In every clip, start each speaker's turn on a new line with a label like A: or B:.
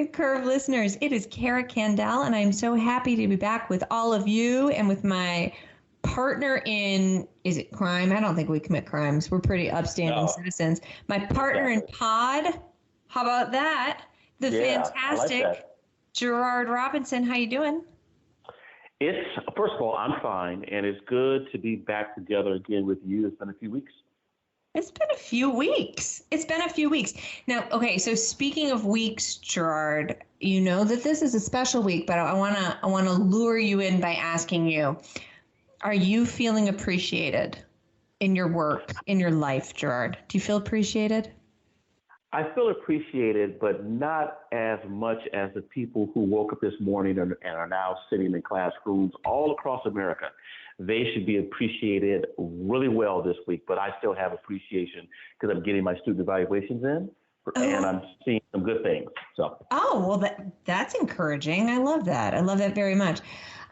A: Learning Curve listeners, it is Kara Kandel, and I'm so happy to be back with all of you and with my partner in, is it crime? I don't think we commit crimes. We're pretty upstanding citizens. My partner in pod, how about that? The fantastic Gerard Robinson. How you doing?
B: First of all, I'm fine, and it's good to be back together again with you. It's been a few weeks.
A: It's been a few weeks. Now, okay, so speaking of weeks, Gerard, you know that this is a special week, but I wanna lure you in by asking you, are you feeling appreciated in your work, in your life, Gerard? Do you feel appreciated?
B: I feel appreciated, but not as much as the people who woke up this morning and are now sitting in classrooms all across America. They should be appreciated really well this week, but I still have appreciation because I'm getting my student evaluations in, and I'm seeing some good things.
A: Well, that's encouraging. I love that. I love that very much.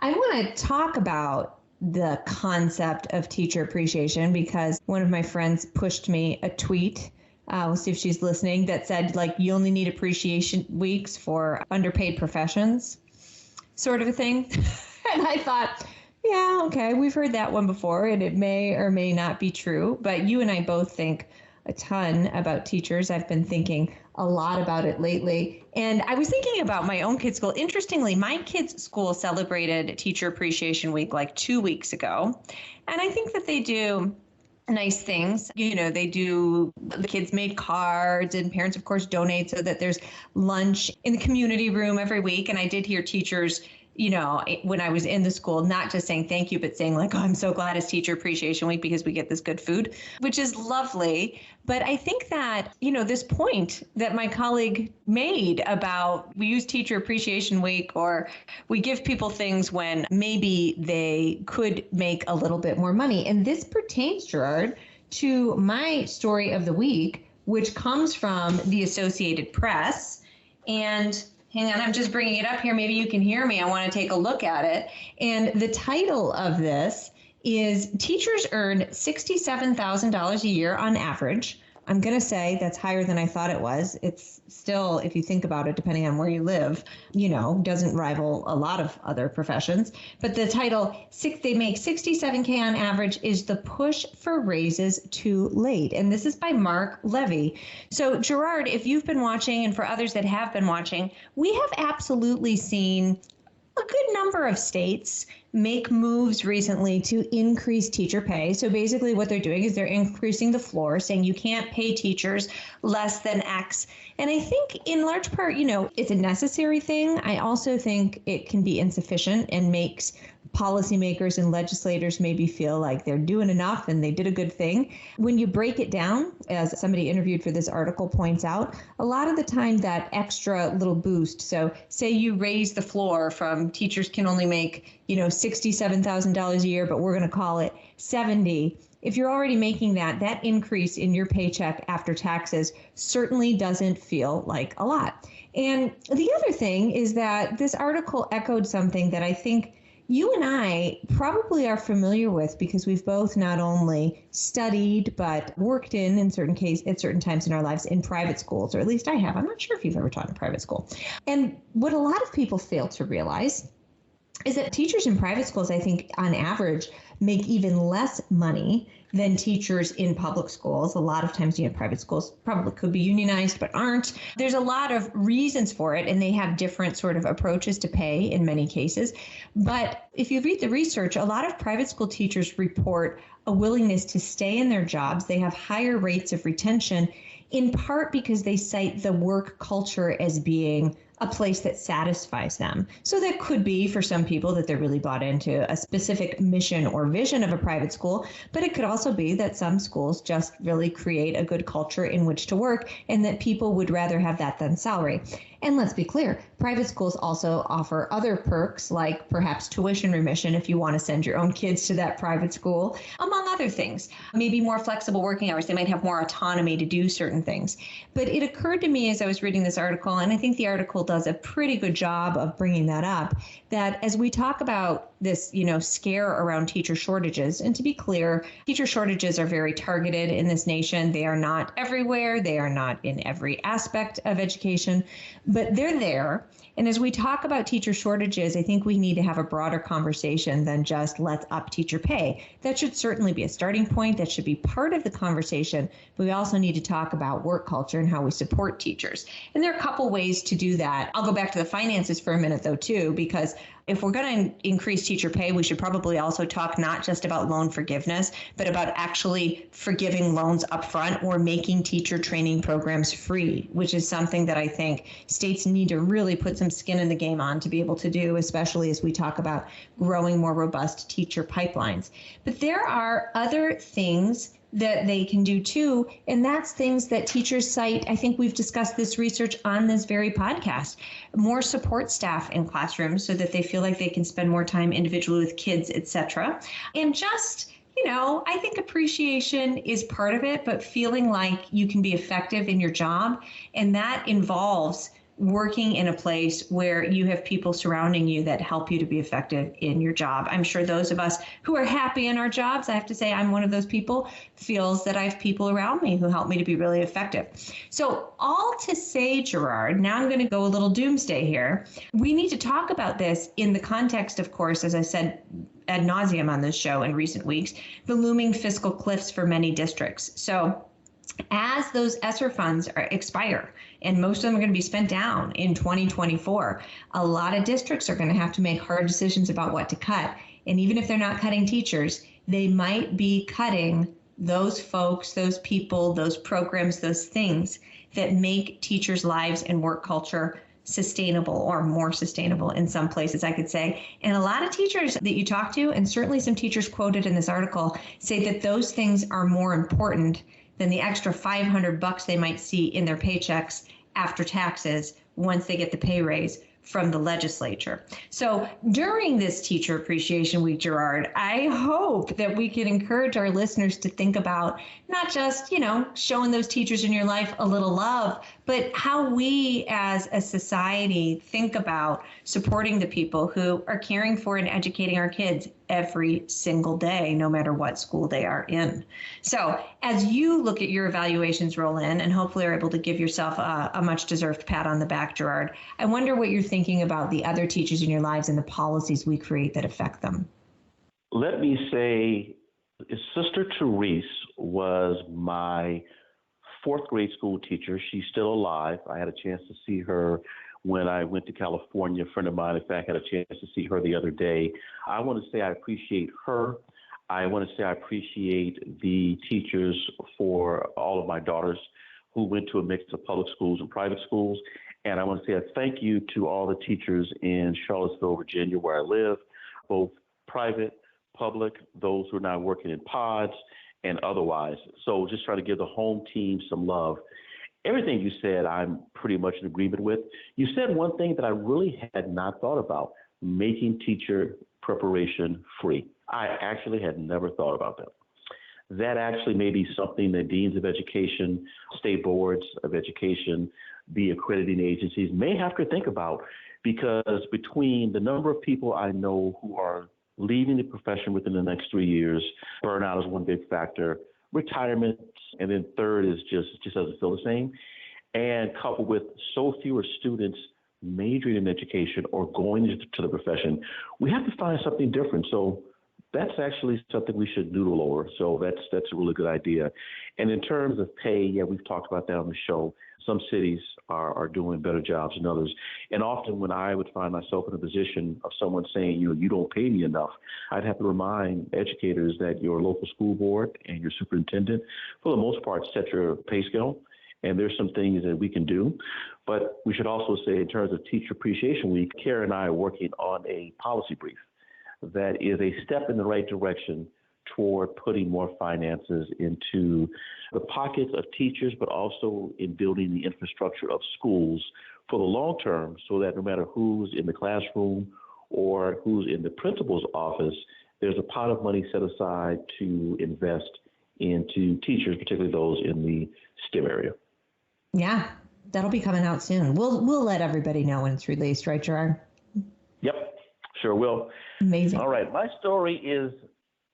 A: I want to talk about the concept of teacher appreciation because one of my friends pushed me a tweet. We'll see if she's listening, that said, like, you only need appreciation weeks for underpaid professions, sort of a thing. And I thought, yeah, okay, we've heard that one before, and it may or may not be true. But you and I both think a ton about teachers. I've been thinking a lot about it lately. And I was thinking about my own kids' school. Interestingly, my kids' school celebrated Teacher Appreciation Week like 2 weeks ago. And I think that they do nice things. You know, the kids made cards, and parents, of course, donate so that there's lunch in the community room every week. And I did hear teachers, you know, when I was in the school, not just saying thank you, but saying like, oh, I'm so glad it's Teacher Appreciation Week because we get this good food, which is lovely. But I think that, you know, this point that my colleague made about we use Teacher Appreciation Week or we give people things when maybe they could make a little bit more money. And this pertains, Gerard, to my story of the week, which comes from the Associated Press. And hang on, I'm just bringing it up here. Maybe you can hear me. I want to take a look at it. And the title of this is Teachers Earn $67,000 a year on average. I'm going to say that's higher than I thought it was. It's still, if you think about it, depending on where you live, you know, doesn't rival a lot of other professions. But the title, they make $67K on average, is The Push for Raises Too Late. And this is by Mark Levy. So Gerard, if you've been watching, and for others that have been watching, we have absolutely seen a good number of states make moves recently to increase teacher pay. So basically what they're doing is they're increasing the floor, saying you can't pay teachers less than X. And I think in large part, you know, it's a necessary thing. I also think it can be insufficient and makes policymakers and legislators maybe feel like they're doing enough and they did a good thing. When you break it down, as somebody interviewed for this article points out, a lot of the time that extra little boost, so say you raise the floor from teachers can only make, you know, $67,000 a year, but we're going to call it 70. If you're already making that increase in your paycheck after taxes certainly doesn't feel like a lot. And the other thing is that this article echoed something that I think you and I probably are familiar with because we've both not only studied but worked in certain cases at certain times in our lives in private schools, or at least I have. I'm not sure if you've ever taught in private school. And what a lot of people fail to realize is that teachers in private schools, I think, on average, make even less money than teachers in public schools. A lot of times, you know, private schools probably could be unionized, but aren't. There's a lot of reasons for it, and they have different sort of approaches to pay in many cases. But if you read the research, a lot of private school teachers report a willingness to stay in their jobs. They have higher rates of retention, in part because they cite the work culture as being a place that satisfies them. So that could be for some people that they're really bought into a specific mission or vision of a private school, but it could also be that some schools just really create a good culture in which to work and that people would rather have that than salary. And let's be clear, private schools also offer other perks like perhaps tuition remission if you want to send your own kids to that private school, among other things, maybe more flexible working hours. They might have more autonomy to do certain things. But it occurred to me as I was reading this article, and I think the article does a pretty good job of bringing that up, that as we talk about this, scare around teacher shortages, and to be clear, teacher shortages are very targeted in this nation. They are not everywhere. They are not in every aspect of education, but they're there. And as we talk about teacher shortages, I think we need to have a broader conversation than just let's up teacher pay. That should certainly be a starting point. That should be part of the conversation. But we also need to talk about work culture and how we support teachers. And there are a couple ways to do that. I'll go back to the finances for a minute, though, too, because if we're going to increase teacher pay, we should probably also talk not just about loan forgiveness, but about actually forgiving loans up front or making teacher training programs free, which is something that I think states need to really put some skin in the game on to be able to do, especially as we talk about growing more robust teacher pipelines. But there are other things that they can do too, and that's things that teachers cite. I think we've discussed this research on this very podcast. More support staff in classrooms so that they feel like they can spend more time individually with kids, etc. And just I think appreciation is part of it, but feeling like you can be effective in your job, and that involves working in a place where you have people surrounding you that help you to be effective in your job. I'm sure those of us who are happy in our jobs, I have to say I'm one of those people, feels that I have people around me who help me to be really effective. So all to say, Gerard, now I'm going to go a little doomsday here. We need to talk about this in the context, of course, as I said ad nauseum on this show in recent weeks, the looming fiscal cliffs for many districts. So as those ESSER funds expire, and most of them are going to be spent down in 2024, a lot of districts are going to have to make hard decisions about what to cut. And even if they're not cutting teachers, they might be cutting those folks, those people, those programs, those things that make teachers' lives and work culture sustainable, or more sustainable in some places, I could say. And a lot of teachers that you talk to, and certainly some teachers quoted in this article, say that those things are more important than the extra $500 they might see in their paychecks after taxes once they get the pay raise from the legislature. So during this Teacher Appreciation Week, Gerard, I hope that we can encourage our listeners to think about not just, showing those teachers in your life a little love, but how we as a society think about supporting the people who are caring for and educating our kids every single day, no matter what school they are in. So as you look at your evaluations roll in, and hopefully are able to give yourself a much deserved pat on the back, Gerard, I wonder what you're thinking about the other teachers in your lives and the policies we create that affect them.
B: Let me say, Sister Therese was my fourth grade school teacher. She's still alive. I had a chance to see her when I went to California. A friend of mine, in fact, had a chance to see her the other day. I want to say I appreciate her. I want to say I appreciate the teachers for all of my daughters who went to a mix of public schools and private schools. And I want to say a thank you to all the teachers in Charlottesville, Virginia, where I live, both private, public, those who are now working in pods and otherwise. So just try to give the home team some love. Everything you said, I'm pretty much in agreement with. You said one thing that I really had not thought about, making teacher preparation free. I actually had never thought about that. That actually may be something that deans of education, state boards of education, the accrediting agencies may have to think about, because between the number of people I know who are leaving the profession within the next 3 years, burnout is one big factor, retirement, and then third is just doesn't feel the same. And coupled with so fewer students majoring in education or going to the profession, we have to find something different. So that's actually something we should noodle over. So that's a really good idea. And in terms of pay, yeah, we've talked about that on the show. Some cities are doing better jobs than others. And often when I would find myself in a position of someone saying, you don't pay me enough, I'd have to remind educators that your local school board and your superintendent, for the most part, set your pay scale. And there's some things that we can do. But we should also say, in terms of Teacher Appreciation Week, Kara and I are working on a policy brief that is a step in the right direction toward putting more finances into the pockets of teachers, but also in building the infrastructure of schools for the long term, so that no matter who's in the classroom or who's in the principal's office, there's a pot of money set aside to invest into teachers, particularly those in the STEM area.
A: Yeah, that'll be coming out soon. We'll let everybody know when it's released, right, Gerard?
B: Yep, sure will.
A: Amazing.
B: All right, my story is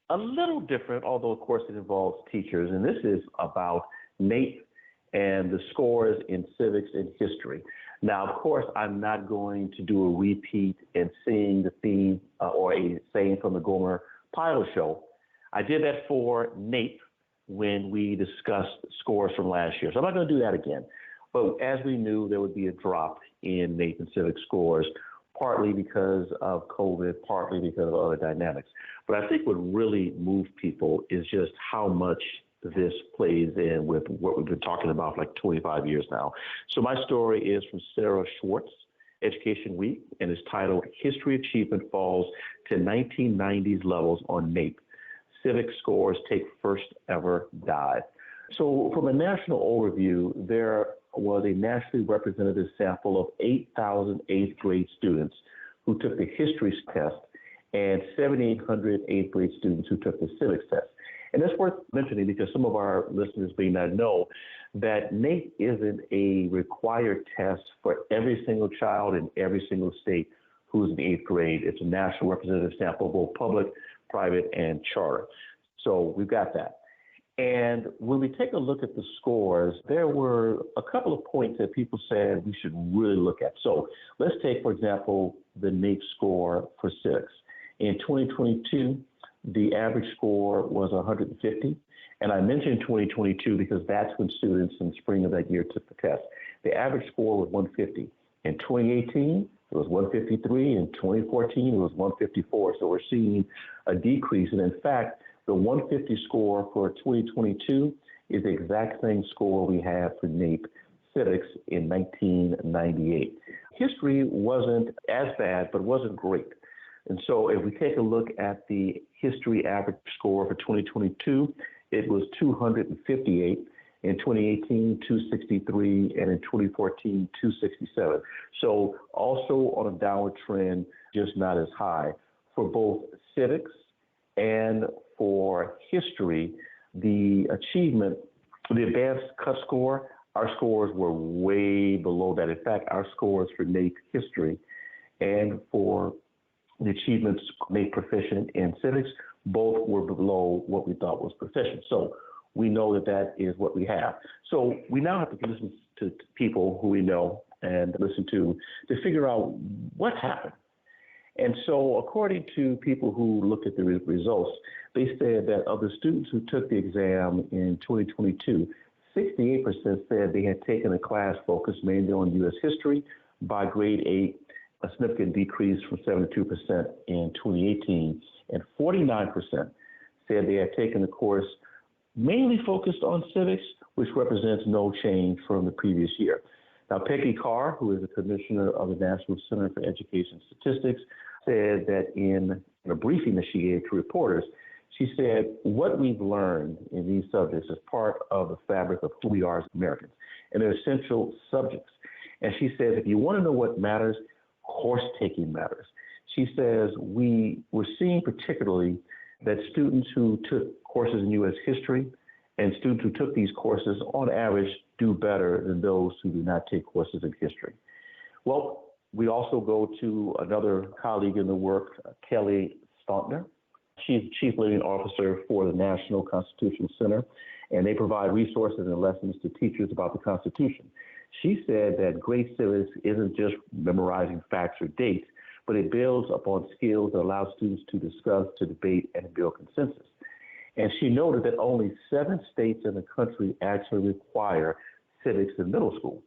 B: a little different, although of course it involves teachers, and this is about NAEP and the scores in civics and history. Now, of course, I'm not going to do a repeat and sing the theme or a saying from the Gomer Pyle show. I did that for NAEP when we discussed scores from last year. So I'm not going to do that again. But as we knew, there would be a drop in NAEP and civics scores, partly because of COVID, partly because of other dynamics. But I think what really moved people is just how much this plays in with what we've been talking about for like 25 years now. So my story is from Sarah Schwartz, Education Week, and is titled History Achievement Falls to 1990s Levels on NAEP. Civic Scores Take First Ever Dive. So from a national overview, there was a nationally representative sample of 8,000 eighth grade students who took the history test and 7,800 eighth grade students who took the civics test. And that's worth mentioning because some of our listeners may not know that NAEP isn't a required test for every single child in every single state who's in the eighth grade. It's a national representative sample, both public, private, and charter. So we've got that. And when we take a look at the scores, there were a couple of points that people said we should really look at. So let's take, for example, the NAEP score for civics. In 2022, the average score was 150. And I mentioned 2022 because that's when students in the spring of that year took the test. The average score was 150. In 2018, it was 153. In 2014, it was 154. So we're seeing a decrease. And in fact, the 150 score for 2022 is the exact same score we had for NAEP civics in 1998. History wasn't as bad, but wasn't great. And so if we take a look at the history average score for 2022, it was 258. In 2018, 263, and in 2014, 267. So also on a downward trend, just not as high. For both civics and for history, the achievement, the advanced cut score, our scores were way below that. In fact, our scores for NAEP history and for the achievements NAEP proficient in civics, both were below what we thought was proficient. So we know that that is what we have. So we now have to listen to people who we know and listen to figure out what happened. And so according to people who looked at the results, they said that of the students who took the exam in 2022, 68% said they had taken a class focused mainly on U.S. history by grade 8, a significant decrease from 72% in 2018, and 49% said they had taken a course mainly focused on civics, which represents no change from the previous year. Now, Peggy Carr, who is the commissioner of the National Center for Education Statistics, said that in a briefing that she gave to reporters, she said, what we've learned in these subjects is part of the fabric of who we are as Americans, and they're essential subjects. And she says, if you want to know what matters, course taking matters. She says, we're seeing particularly that students who took courses in U.S. history and students who took these courses on average do better than those who do not take courses in history. Well, we also go to another colleague in the work, Kelly Stauntner. She's Chief Learning Officer for the National Constitutional Center, and they provide resources and lessons to teachers about the Constitution. She said that great civics isn't just memorizing facts or dates, but it builds upon skills that allow students to discuss, to debate, and build consensus. And she noted that only 7 states in the country actually require civics in middle school.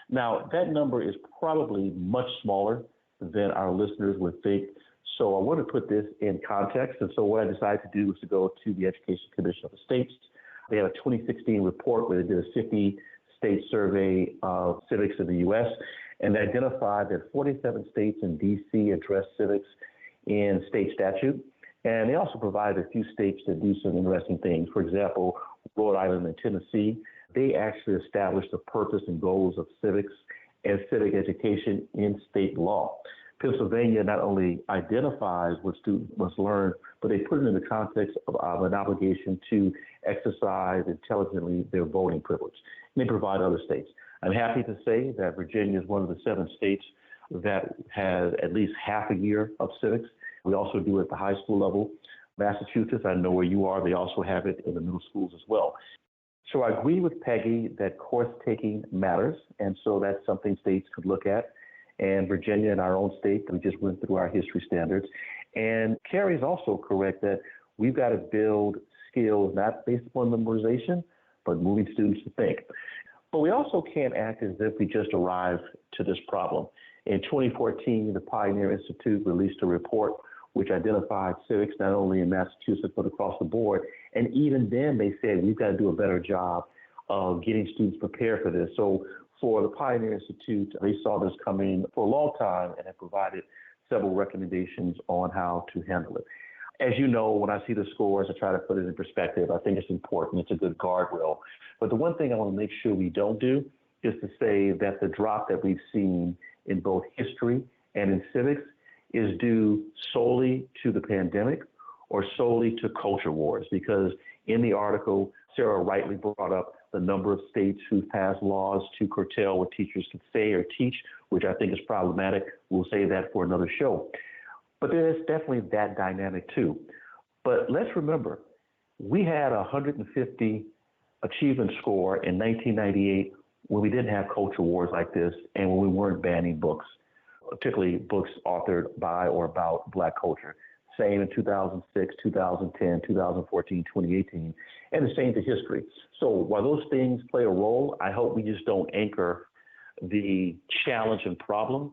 B: Now, that number is probably much smaller than our listeners would think. So I want to put this in context. And so what I decided to do was to go to the Education Commission of the States. They had a 2016 report where they did a 50-state survey of civics in the U.S., and they identified that 47 states and D.C. address civics in state statute. And they also provided a few states that do some interesting things. For example, Rhode Island and Tennessee, they actually established the purpose and goals of civics and civic education in state law. Pennsylvania not only identifies what students must learn, but they put it in the context of an obligation to exercise intelligently their voting privilege. And they provide other states. I'm happy to say that Virginia is one of the 7 states that has at least half a year of civics. We also do it at the high school level. Massachusetts, I know where you are, they also have it in the middle schools as well. So I agree with Peggy that course taking matters, and so that's something states could look at. And Virginia, in our own state, we just went through our history standards. And Carrie is also correct that we've got to build skills not based upon memorization, but moving students to think. But we also can't act as if we just arrived to this problem. In 2014, the Pioneer Institute released a report which identified civics not only in Massachusetts but across the board. And even then, they said we've got to do a better job of getting students prepared for this. So for the Pioneer Institute, they saw this coming for a long time and have provided several recommendations on how to handle it. As you know, when I see the scores, I try to put it in perspective. I think it's important. It's a good guardrail. But the one thing I want to make sure we don't do is to say that the drop that we've seen in both history and in civics is due solely to the pandemic or solely to culture wars. Because in the article, Sarah rightly brought up the number of states who've passed laws to curtail what teachers can say or teach, which I think is problematic. We'll save that for another show. But there's definitely that dynamic too. But let's remember, we had a 150 achievement score in 1998 when we didn't have culture wars like this and when we weren't banning books, particularly books authored by or about Black culture. Same in 2006, 2010, 2014, 2018, and the same to history. So while those things play a role, I hope we just don't anchor the challenge and problem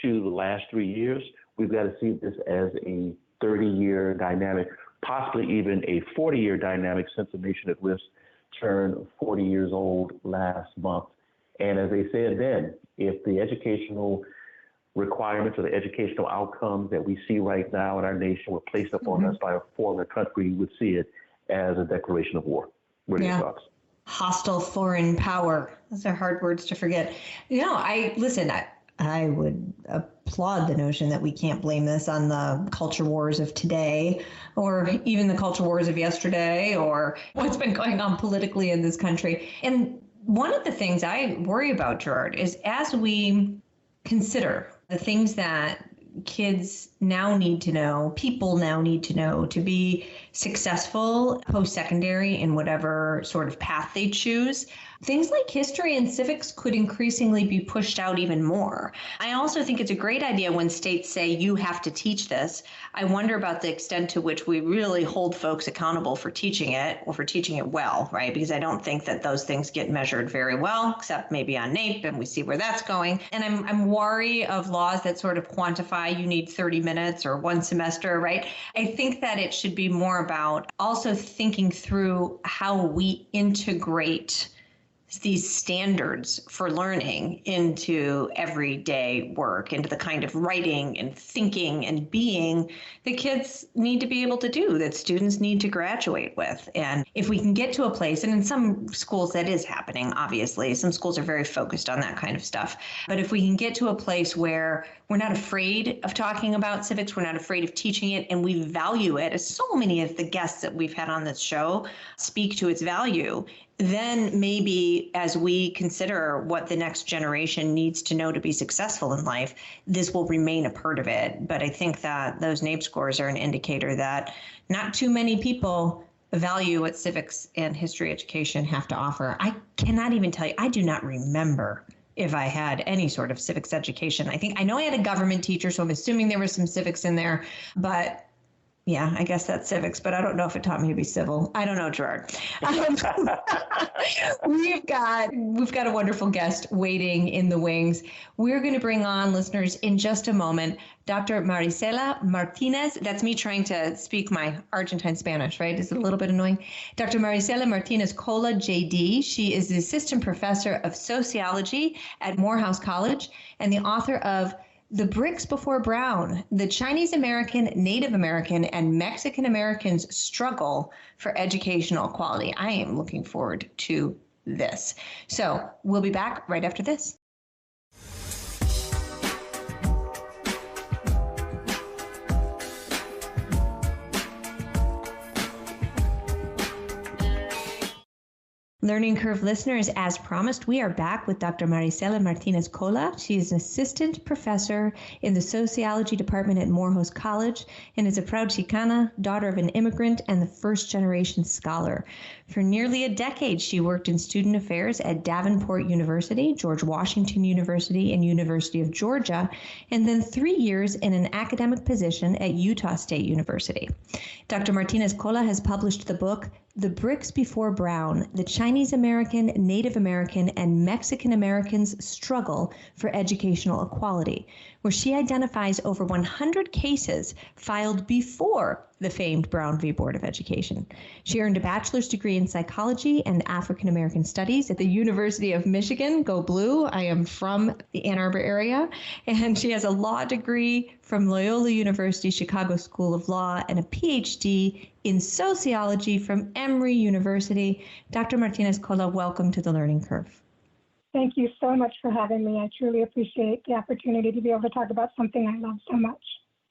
B: to the last 3 years. We've got to see this as a 30-year dynamic, possibly even a 40-year dynamic, since the nation at risk turned 40 years old last month. And as they said then, if the educational requirements or the educational outcomes that we see right now in our nation were placed upon us by a foreign country, we would see it as a declaration of war. What are your thoughts?
A: Hostile foreign power. Those are hard words to forget. I would applaud the notion that we can't blame this on the culture wars of today or even the culture wars of yesterday or what's been going on politically in this country. And one of the things I worry about, Gerard, is as we consider the things that kids now need to know, people now need to know to be successful post-secondary in whatever sort of path they choose, things like history and civics could increasingly be pushed out even more. I also think it's a great idea when states say you have to teach this. I wonder about the extent to which we really hold folks accountable for teaching it or for teaching it well, right? Because I don't think that those things get measured very well, except maybe on NAEP, and we see where that's going. And I'm wary of laws that sort of quantify you need 30 minutes or one semester, right? I think that it should be more about also thinking through how we integrate these standards for learning into everyday work, into the kind of writing and thinking and being that kids need to be able to do, that students need to graduate with. And if we can get to a place, and in some schools that is happening, obviously, some schools are very focused on that kind of stuff. But if we can get to a place where we're not afraid of talking about civics, we're not afraid of teaching it, and we value it, as so many of the guests that we've had on this show speak to its value, then maybe as we consider what the next generation needs to know to be successful in life, this will remain a part of it. But I think that those NAEP scores are an indicator that not too many people value what civics and history education have to offer. I cannot even tell you, I do not remember if I had any sort of civics education. I know I had a government teacher, so I'm assuming there was some civics in there, but yeah, I guess that's civics, but I don't know if it taught me to be civil. I don't know, Gerard. We've got a wonderful guest waiting in the wings. We're going to bring on, listeners, in just a moment, Dr. Marisela Martinez. That's me trying to speak my Argentine Spanish, right? Is it a little bit annoying? Dr. Marisela Martinez Cola, JD. She is the assistant professor of sociology at Morehouse College and the author of The Bricks Before Brown, the Chinese American, Native American, and Mexican Americans' struggle for educational equality. I am looking forward to this. So we'll be back right after this. Learning Curve listeners, as promised, we are back with Dr. Marisela Martinez Cola. She is an assistant professor in the sociology department at Morehouse College and is a proud Chicana, daughter of an immigrant, and the first generation scholar. For nearly a decade, she worked in student affairs at Davenport University, George Washington University, and University of Georgia, and then 3 years in an academic position at Utah State University. Dr. Martinez Cola has published the book The Bricks Before Brown, the Chinese American, Native American, and Mexican Americans' Struggle for Educational Equality, where she identifies over 100 cases filed before the famed Brown v. Board of Education. She earned a bachelor's degree in psychology and African American studies at the University of Michigan. Go Blue. I am from the Ann Arbor area. And she has a law degree from Loyola University Chicago School of Law and a PhD in sociology from Emory University. Dr. Martinez Cola, welcome to the Learning Curve.
C: Thank you so much for having me. I truly appreciate the opportunity to be able to talk about something I love so much.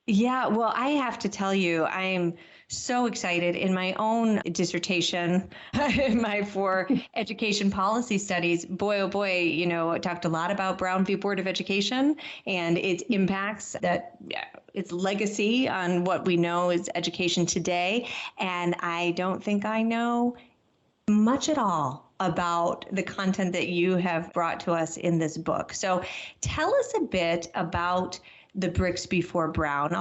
A: Yeah, well, I have to tell you, I'm so excited. In my own dissertation, for education policy studies, boy, oh boy, I talked a lot about Brown v. Board of Education and its impacts, its legacy on what we know is education today. And I don't think I know much at all about the content that you have brought to us in this book. So tell us a bit about The Bricks Before Brown.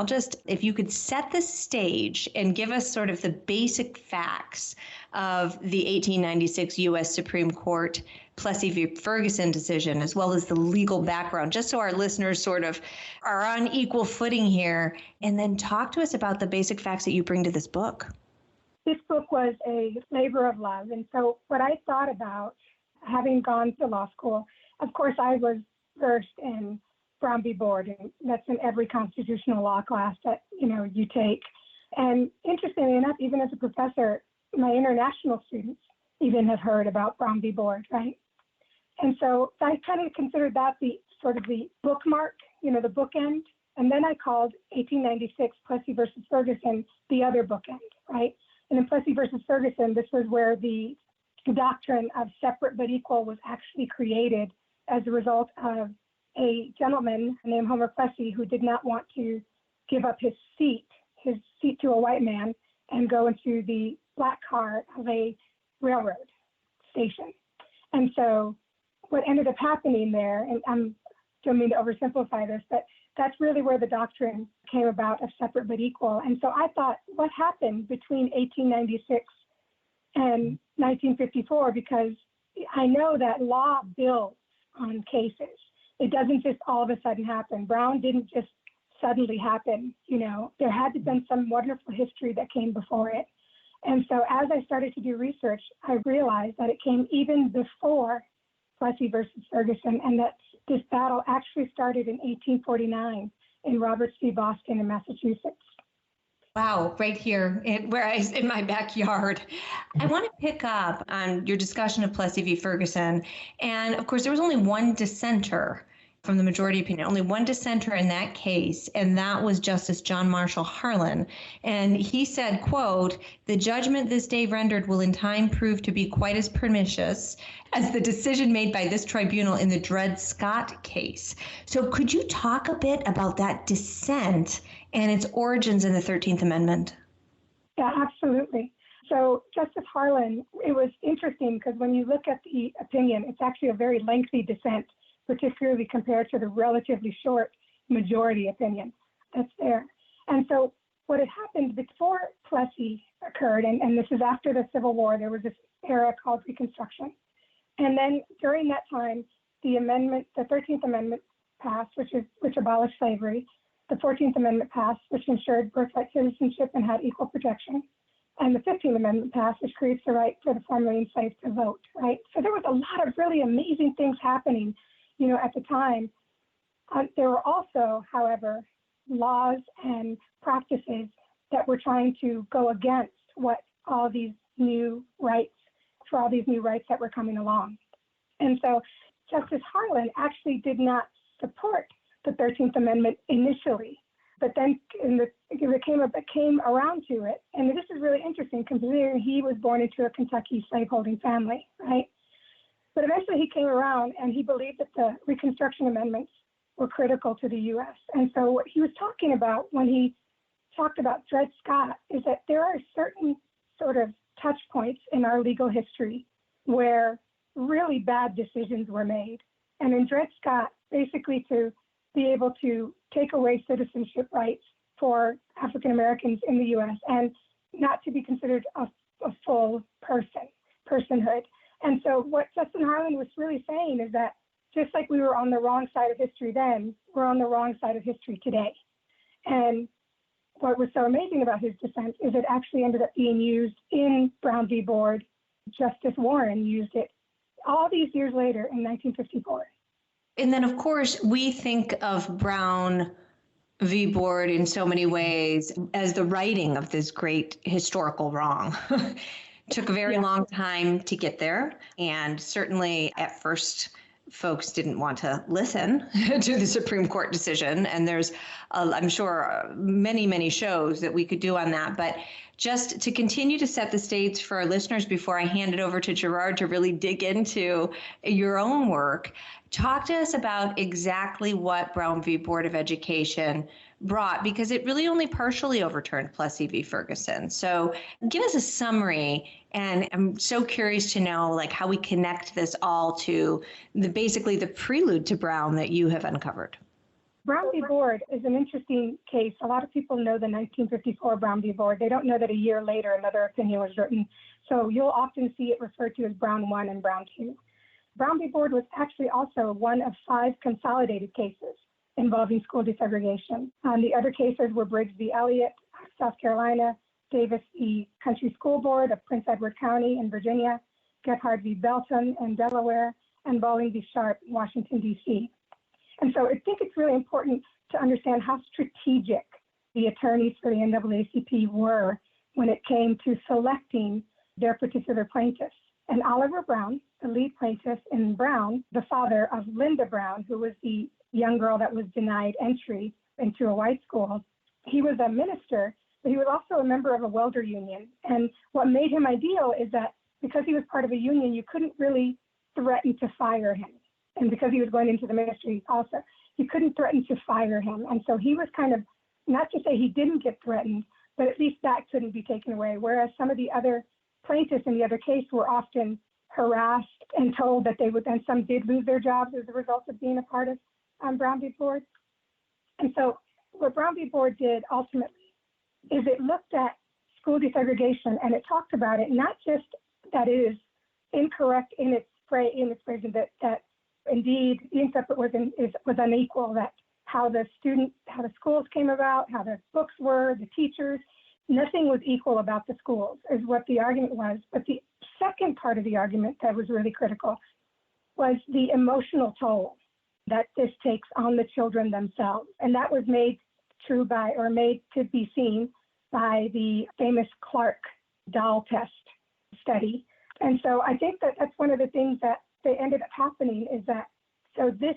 A: If you could set the stage and give us sort of the basic facts of the 1896 U.S. Supreme Court Plessy v. Ferguson decision, as well as the legal background, just so our listeners sort of are on equal footing here, and then talk to us about the basic facts that you bring to this book.
C: This book was a labor of love. And so what I thought about, having gone to law school, of course, I was versed in Brown v. Board, and that's in every constitutional law class that, you take. And interestingly enough, even as a professor, my international students even have heard about Brown v. Board, right? And so I kind of considered that the sort of the bookmark, the bookend. And then I called 1896 Plessy versus Ferguson the other bookend, right? And in Plessy versus Ferguson, this was where the doctrine of separate but equal was actually created as a result of a gentleman named Homer Plessy who did not want to give up his seat to a white man and go into the black car of a railroad station. And so what ended up happening there, and I don't mean to oversimplify this, but that's really where the doctrine came about of separate but equal. And so I thought, what happened between 1896 and 1954? Because I know that law builds on cases. It doesn't just all of a sudden happen. Brown didn't just suddenly happen. There had to have been some wonderful history that came before it. And so as I started to do research, I realized that it came even before Plessy versus Ferguson, and that this battle actually started in 1849 in Roberts v. Boston in Massachusetts.
A: Wow, right here in my backyard. I want to pick up on your discussion of Plessy v. Ferguson. And of course, there was only one dissenter from the majority opinion, only one dissenter in that case, and that was Justice John Marshall Harlan. And he said, quote, "The judgment this day rendered will in time prove to be quite as pernicious as the decision made by this tribunal in the Dred Scott case." So could you talk a bit about that dissent and its origins in the 13th Amendment?
C: Yeah, absolutely. So Justice Harlan, it was interesting because when you look at the opinion, it's actually a very lengthy dissent, particularly compared to the relatively short majority opinion that's there. And so what had happened before Plessy occurred, and this is after the Civil War, there was this era called Reconstruction. And then during that time, the 13th Amendment passed, which abolished slavery. The 14th Amendment passed, which ensured birthright citizenship and had equal protection. And the 15th Amendment passed, which creates the right for the formerly enslaved to vote, right? So there was a lot of really amazing things happening, at the time. There were also, however, laws and practices that were trying to go against all these new rights that were coming along. And so Justice Harlan actually did not support the 13th Amendment initially, But then it came around to it. And this is really interesting considering he was born into a Kentucky slaveholding family, right? But eventually he came around and he believed that the Reconstruction Amendments were critical to the U.S. And so what he was talking about when he talked about Dred Scott is that there are certain sort of touch points in our legal history where really bad decisions were made. And in Dred Scott, basically to be able to take away citizenship rights for African Americans in the U.S. and not to be considered a full personhood. And so what Justin Harlan was really saying is that just like we were on the wrong side of history then, we're on the wrong side of history today. And what was so amazing about his dissent is it actually ended up being used in Brown v. Board. Justice Warren used it all these years later in 1954.
A: And then, of course, we think of Brown v. Board in so many ways as the righting of this great historical wrong. Took a very long time to get there. And certainly at first, folks didn't want to listen to the Supreme Court decision. And there's, I'm sure, many, many shows that we could do on that. But just to continue to set the stage for our listeners before I hand it over to Gerard to really dig into your own work, talk to us about exactly what Brown v. Board of Education brought, because it really only partially overturned Plessy v. Ferguson. So give us a summary, and I'm so curious to know like how we connect this all to basically the prelude to Brown that you have uncovered.
C: Brown v. Board is an interesting case. A lot of people know the 1954 Brown v. Board. They don't know that a year later another opinion was written. So you'll often see it referred to as Brown 1 and Brown 2. Brown v. Board was actually also one of 5 consolidated cases involving school desegregation. The other cases were Briggs v. Elliott, South Carolina, Davis v. Country School Board of Prince Edward County in Virginia, Gephardt v. Belton in Delaware, and Bolling v. Sharp in Washington, D.C. And so I think it's really important to understand how strategic the attorneys for the NAACP were when it came to selecting their particular plaintiffs. And Oliver Brown, the lead plaintiff in Brown, the father of Linda Brown, who was the young girl that was denied entry into a white school, he was a minister, but he was also a member of a welder union. And what made him ideal is that because he was part of a union, you couldn't really threaten to fire him. And because he was going into the ministry also, you couldn't threaten to fire him. And so he was kind of, not to say he didn't get threatened, but at least that couldn't be taken away. Whereas some of the other plaintiffs in the other case were often harassed and told that they would, and some did lose their jobs as a result of being a part of Brown v. Board. And so what Brown v. Board did ultimately is it looked at school desegregation and it talked about it, not just that it is incorrect in its phrasing, that indeed the interpret was unequal, that how the schools came about, how the books were, the teachers, nothing was equal about the schools is what the argument was. But the second part of the argument that was really critical was the emotional toll that this takes on the children themselves. And that was made made to be seen by the famous Clark doll test study. And so I think that that's one of the things that they ended up happening is that, so this,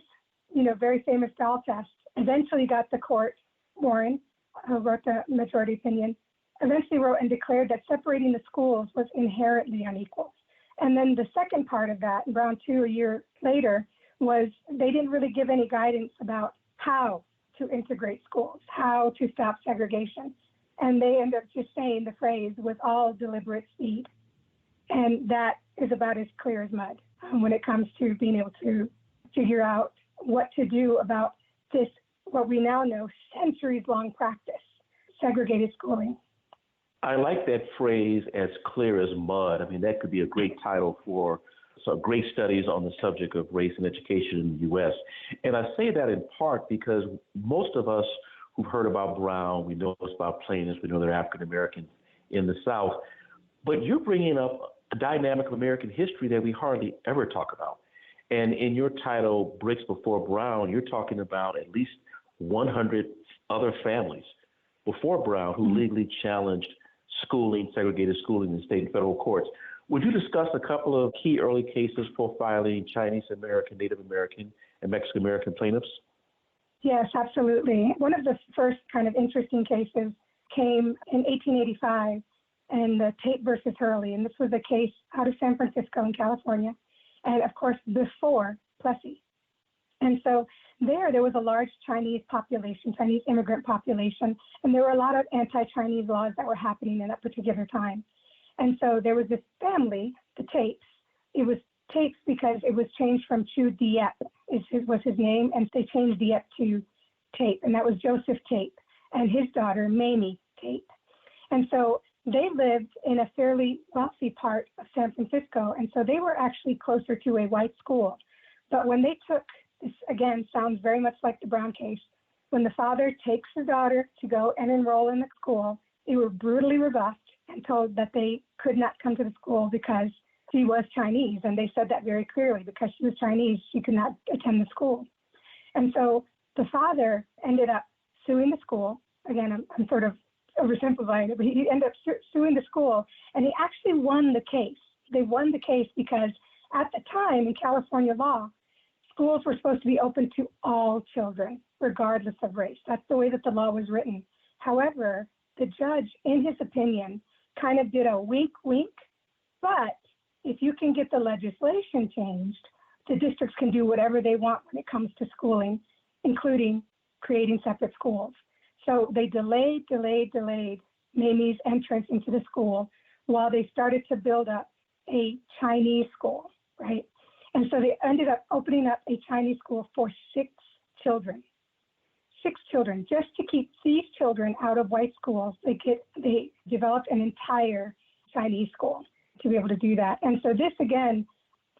C: very famous doll test eventually got the court, Warren, who wrote the majority opinion, eventually wrote and declared that separating the schools was inherently unequal. And then the second part of that, Brown 2 a year later, was they didn't really give any guidance about how to integrate schools, how to stop segregation. And they end up just saying the phrase, with all deliberate speed. And that is about as clear as mud when it comes to being able to figure out what to do about this, what we now know, centuries-long practice, segregated schooling.
B: I like that phrase, as clear as mud. I mean, that could be a great title for some great studies on the subject of race and education in the U.S. And I say that in part because most of us who've heard about Brown, we know about plaintiffs, we know they're African Americans in the South, but you're bringing up a dynamic of American history that we hardly ever talk about. And in your title, Bricks Before Brown, you're talking about at least 100 other families before Brown who legally challenged segregated schooling in state and federal courts. Would you discuss a couple of key early cases profiling Chinese American, Native American, and Mexican American plaintiffs?
C: Yes, absolutely. One of the first kind of interesting cases came in 1885 in the Tate versus Hurley. And this was a case out of San Francisco in California. And of course, before Plessy. And so there was a large Chinese population, Chinese immigrant population, and there were a lot of anti-Chinese laws that were happening in that particular time. And so there was this family, the Tates. It was Tates because it was changed from Chu Dieppe, was his name, and they changed Dieppe to Tate, and that was Joseph Tate and his daughter, Mamie Tate. And so they lived in a fairly wealthy part of San Francisco, and so they were actually closer to a white school. But when they took, this again sounds very much like the Brown case, when the father takes his daughter to go and enroll in the school, they were brutally rebuffed and told that they could not come to the school because she was Chinese. And they said that very clearly, because she was Chinese, she could not attend the school. And so the father ended up suing the school. Again, I'm sort of oversimplifying it, but he ended up suing the school, and he actually won the case. They won the case because at the time in California law, schools were supposed to be open to all children, regardless of race. That's the way that the law was written. However, the judge, in his opinion, kind of did a wink, wink, but if you can get the legislation changed, the districts can do whatever they want when it comes to schooling, including creating separate schools. So they delayed Mamie's entrance into the school while they started to build up a Chinese school, right? And so they ended up opening up a Chinese school for 6 children. 6 children, just to keep these children out of white schools. They developed an entire Chinese school to be able to do that. And so this, again,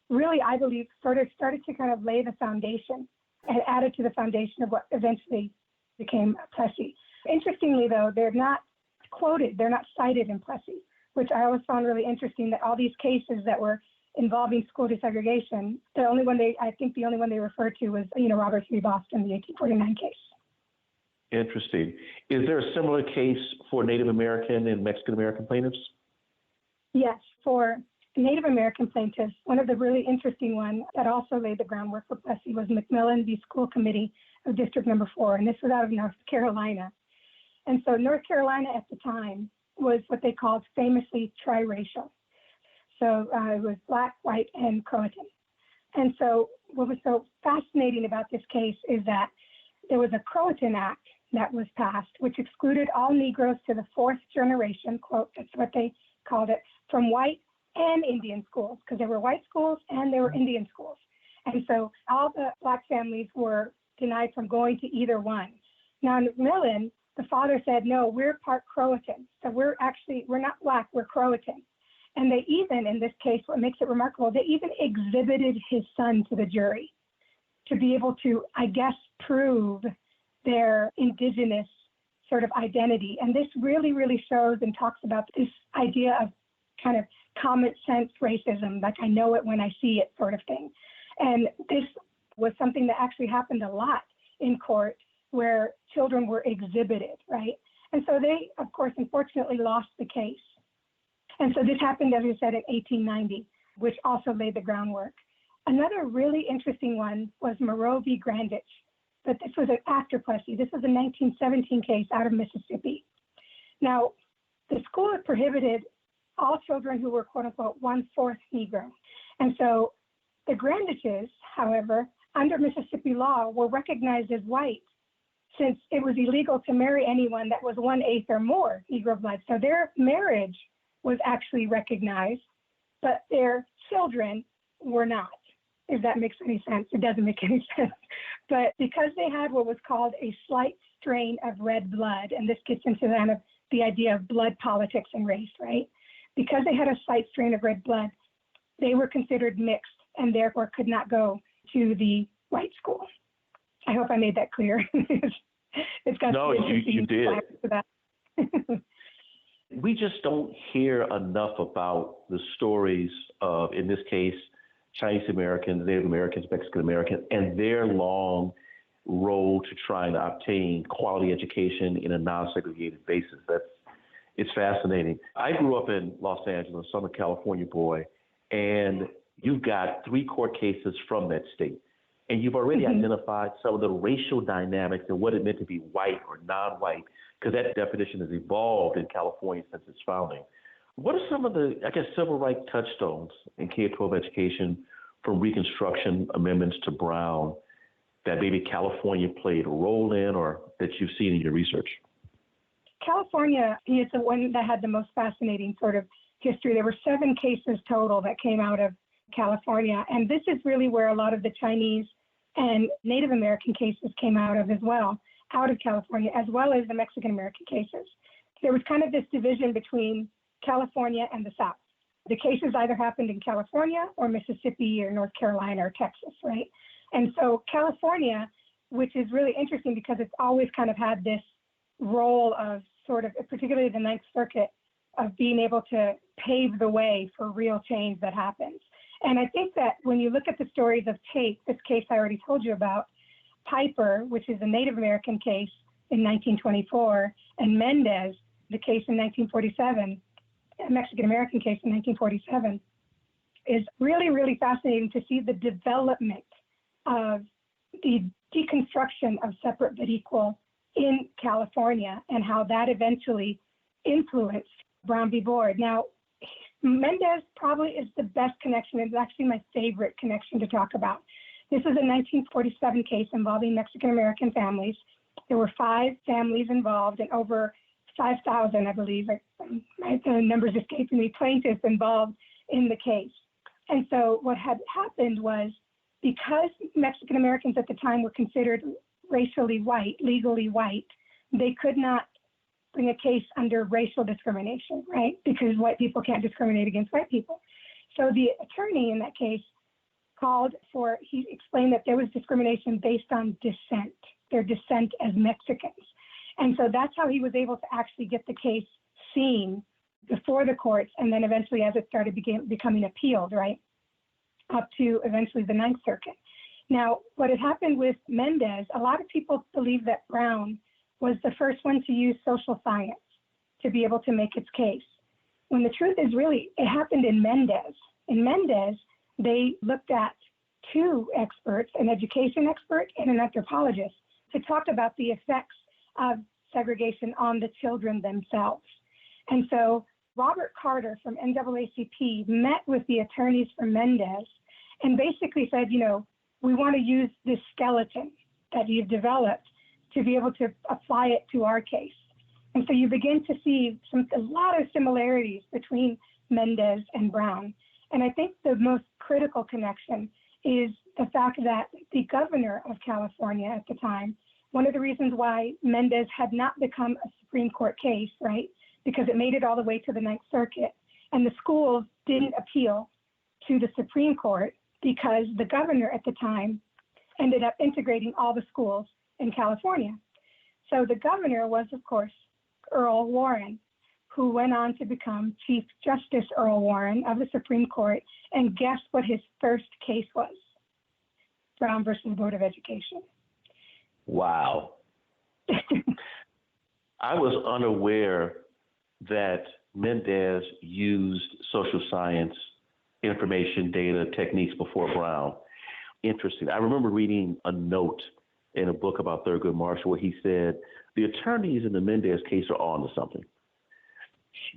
C: really, I believe, sort of started to kind of lay the foundation and added to the foundation of what eventually became Plessy. Interestingly, though, they're not quoted, they're not cited in Plessy, which I always found really interesting, that all these cases that were involving school desegregation, the only one they referred to was, Roberts v. Boston, the 1849 case.
B: Interesting. Is there a similar case for Native American and Mexican American plaintiffs?
C: Yes, for Native American plaintiffs, one of the really interesting ones that also laid the groundwork for Plessy was McMillan v. School Committee of District Number 4, and this was out of North Carolina. And so North Carolina at the time was what they called famously triracial. So it was Black, white, and Croatan. And so what was so fascinating about this case is that there was a Croatan Act that was passed, which excluded all Negroes to the 4th generation, quote, that's what they called it, from white and Indian schools, because there were white schools and there were Indian schools. And so all the Black families were denied from going to either one. Now in McMillan, the father said, no, we're part Croatan. So we're not Black, we're Croatan. And they even, in this case, what makes it remarkable, they even exhibited his son to the jury to be able to, I guess, prove their indigenous sort of identity. And this really, really shows and talks about this idea of kind of common sense racism, like I know it when I see it sort of thing. And this was something that actually happened a lot in court where children were exhibited, right? And so they, of course, unfortunately lost the case. And so this happened, as I said, in 1890, which also laid the groundwork. Another really interesting one was Moreau v. Grandich, but this was after Plessy. This was a 1917 case out of Mississippi. Now, the school had prohibited all children who were, quote unquote, 1/4 Negro. And so the Grandiches, however, under Mississippi law, were recognized as white since it was illegal to marry anyone that was 1/8 or more Negro blood. So their marriage was actually recognized, but their children were not, if that makes any sense. It doesn't make any sense. But because they had what was called a slight strain of red blood, and this gets into kind of the idea of blood politics and race, right? Because they had a slight strain of red blood, they were considered mixed and therefore could not go to the white school. I hope I made that clear. It's got
B: no, you did. We just don't hear enough about the stories of, in this case, Chinese Americans, Native Americans, Mexican Americans, and their long road to trying to obtain quality education in a non-segregated basis. It's fascinating. I grew up in Los Angeles, I'm a California boy, and you've got 3 court cases from that state. And you've already identified some of the racial dynamics and what it meant to be white or non-white, because that definition has evolved in California since its founding. What are some of the, civil rights touchstones in K-12 education from Reconstruction amendments to Brown that maybe California played a role in or that you've seen in your research?
C: California is the one that had the most fascinating sort of history. There were 7 cases total that came out of California. And this is really where a lot of the Chinese and Native American cases came out of as well, out of California, as well as the Mexican American cases. There was kind of this division between California and the South. The cases either happened in California or Mississippi or North Carolina or Texas, right? And so California, which is really interesting because it's always kind of had this role of sort of, particularly the Ninth Circuit, of being able to pave the way for real change that happens. And I think that when you look at the stories of Tate, this case I already told you about, Piper, which is a Native American case in 1924, and Mendez, the case in 1947, a Mexican American case in 1947, is really, really fascinating to see the development of the deconstruction of separate but equal in California and how that eventually influenced Brown v. Board. Now, Mendez probably is the best connection. It's actually my favorite connection to talk about. This is a 1947 case involving Mexican American families. There were 5 families involved and over 5,000, I believe, the numbers escaping me, plaintiffs involved in the case. And so what had happened was, because Mexican Americans at the time were considered racially white, legally white, they could not bring a case under racial discrimination, right? Because white people can't discriminate against white people. So the attorney in that case he explained that there was discrimination based on descent, their descent as Mexicans. And so that's how he was able to actually get the case seen before the courts, and then eventually as it started becoming appealed, right, up to eventually the Ninth Circuit. Now, what had happened with Mendez, a lot of people believe that Brown was the first one to use social science to be able to make its case, when the truth is really it happened in Mendez. In Mendez, they looked at 2 experts, an education expert and an anthropologist, to talk about the effects of segregation on the children themselves. And so Robert Carter from NAACP met with the attorneys for Mendez and basically said, we want to use this skeleton that you've developed to be able to apply it to our case. And so you begin to see a lot of similarities between Mendez and Brown. And I think the most critical connection is the fact that the governor of California at the time, one of the reasons why Mendez had not become a Supreme Court case, right, because it made it all the way to the Ninth Circuit, and the schools didn't appeal to the Supreme Court because the governor at the time ended up integrating all the schools in California. So the governor was, of course, Earl Warren, who went on to become Chief Justice Earl Warren of the Supreme Court. And guess what his first case was? Brown versus Board of Education.
B: Wow. I was unaware that Mendez used social science, information, data, techniques before Brown. Interesting. I remember reading a note in a book about Thurgood Marshall where he said, the attorneys in the Mendez case are on to something.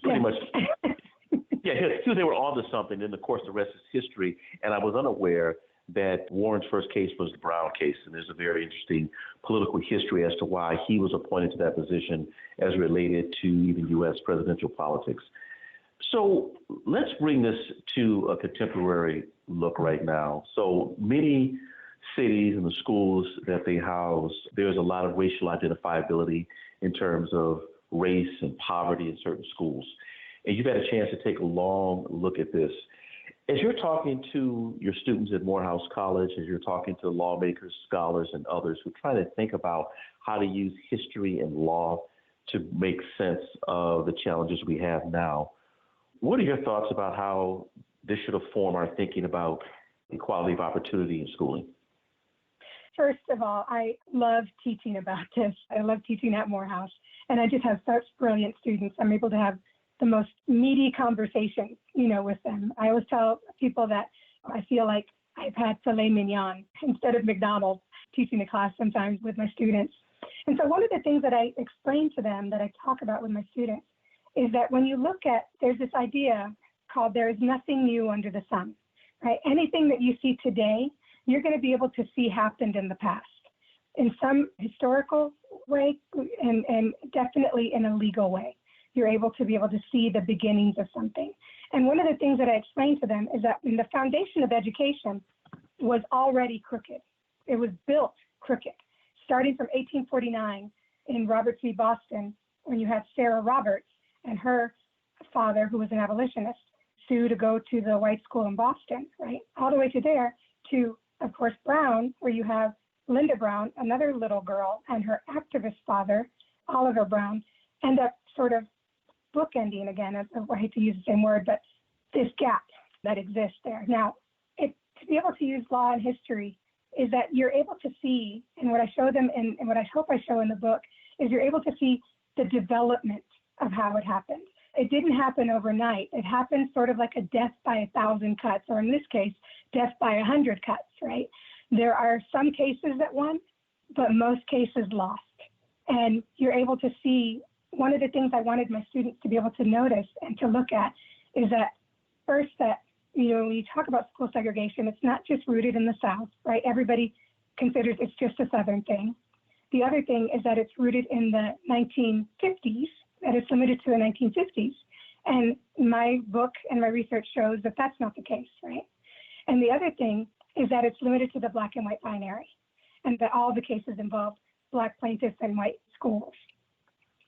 B: Pretty much. Yeah, they were on to something. And of course, the rest is history. And I was unaware that Warren's first case was the Brown case. And there's a very interesting political history as to why he was appointed to that position as related to even U.S. presidential politics. So let's bring this to a contemporary look right now. So many cities and the schools that they house, there's a lot of racial identifiability in terms of race and poverty in certain schools. And you've had a chance to take a long look at this. As you're talking to your students at Morehouse College, as you're talking to lawmakers, scholars, and others who try to think about how to use history and law to make sense of the challenges we have now, what are your thoughts about how this should inform our thinking about equality of opportunity in schooling?
C: First of all, I love teaching about this. I love teaching at Morehouse, and I just have such brilliant students. I'm able to have the most meaty conversations, with them. I always tell people that I feel like I've had filet mignon instead of McDonald's teaching a class sometimes with my students. And so one of the things that I explain to them, that I talk about with my students, is that when you look at, there's this idea called there is nothing new under the sun, right? Anything that you see today, you're going to be able to see happened in the past in some historical way and definitely in a legal way. You're able to see the beginnings of something. And one of the things that I explain to them is that when the foundation of education was already crooked, it was built crooked, starting from 1849 in Roberts v. Boston, when you had Sarah Roberts and her father, who was an abolitionist, sue to go to the white school in Boston, right? All the way to there to, of course, Brown, where you have Linda Brown, another little girl, and her activist father, Oliver Brown, end up sort of bookending again, I hate to use the same word, but this gap that exists there. Now, to be able to use law and history is that you're able to see, and what I show them and what I hope I show in the book, is you're able to see the development of how it happened. It didn't happen overnight. It happened sort of like a death by 1,000 cuts, or in this case, death by 100 cuts, right? There are some cases that won, but most cases lost. And you're able to see, one of the things I wanted my students to be able to notice and to look at is that first, that, when you talk about school segregation, it's not just rooted in the South, right? Everybody considers it's just a Southern thing. The other thing is that it's rooted in the 1950s, that it's limited to the 1950s. And my book and my research shows that that's not the case, right? And the other thing is that it's limited to the Black and white binary, and that all the cases involved Black plaintiffs and white schools.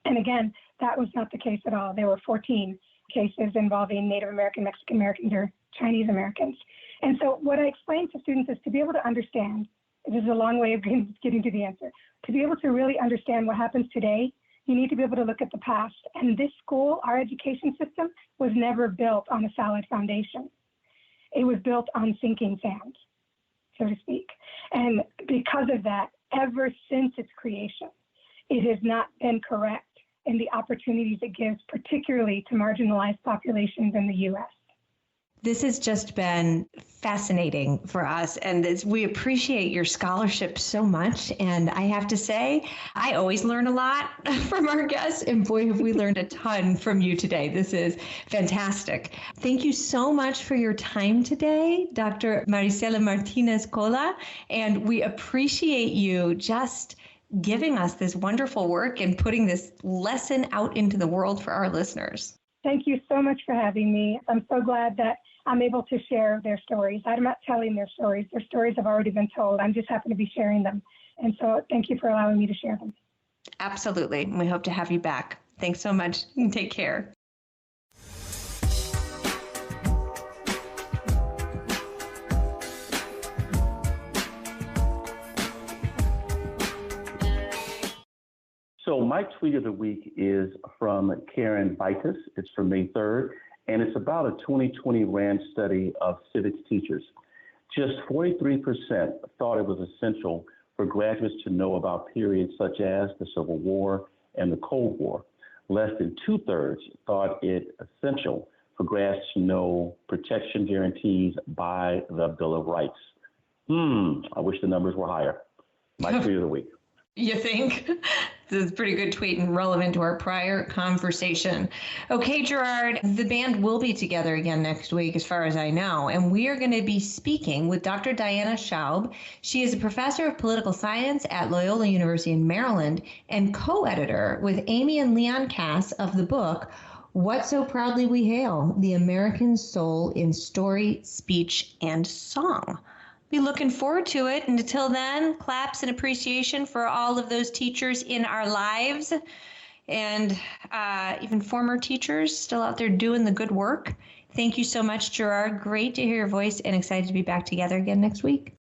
C: And again, that was not the case at all. There were 14 cases involving Native American, Mexican Americans, or Chinese Americans. And so what I explain to students is to be able to understand, this is a long way of getting to the answer, to be able to really understand what happens today, you need to be able to look at the past. And this school, our education system, was never built on a solid foundation. It was built on sinking sand, so to speak. And because of that, ever since its creation, it has not been correct in the opportunities it gives, particularly to marginalized populations in the U.S.
A: This has just been fascinating for us, and we appreciate your scholarship so much. And I have to say, I always learn a lot from our guests, and boy, have we learned a ton from you today. This is fantastic. Thank you so much for your time today, Dr. Maricela Martinez Cola, and we appreciate you just giving us this wonderful work and putting this lesson out into the world for our listeners.
C: Thank you so much for having me. I'm so glad that I'm able to share their stories. I'm not telling their stories. Their stories have already been told. I'm just happy to be sharing them. And so thank you for allowing me to share them.
A: Absolutely. We hope to have you back. Thanks so much. Take care.
B: So my tweet of the week is from Karen Vitus. It's from May 3rd, and it's about a 2020 RAND study of civics teachers. Just 43% thought it was essential for graduates to know about periods such as the Civil War and the Cold War. Less than 2/3 thought it essential for grads to know protection guarantees by the Bill of Rights. I wish the numbers were higher. My tweet of the week.
A: You think? This is a pretty good tweet and relevant to our prior conversation. Okay, Gerard, the band will be together again next week, as far as I know, and we are going to be speaking with Dr. Diana Schaub. She is a professor of political science at Loyola University in Maryland and co-editor with Amy and Leon Cass of the book, What So Proudly We Hail, The American Soul in Story, Speech, and Song. Be looking forward to it. And until then, claps and appreciation for all of those teachers in our lives and even former teachers still out there doing the good work. Thank you so much, Gerard. Great to hear your voice and excited to be back together again next week.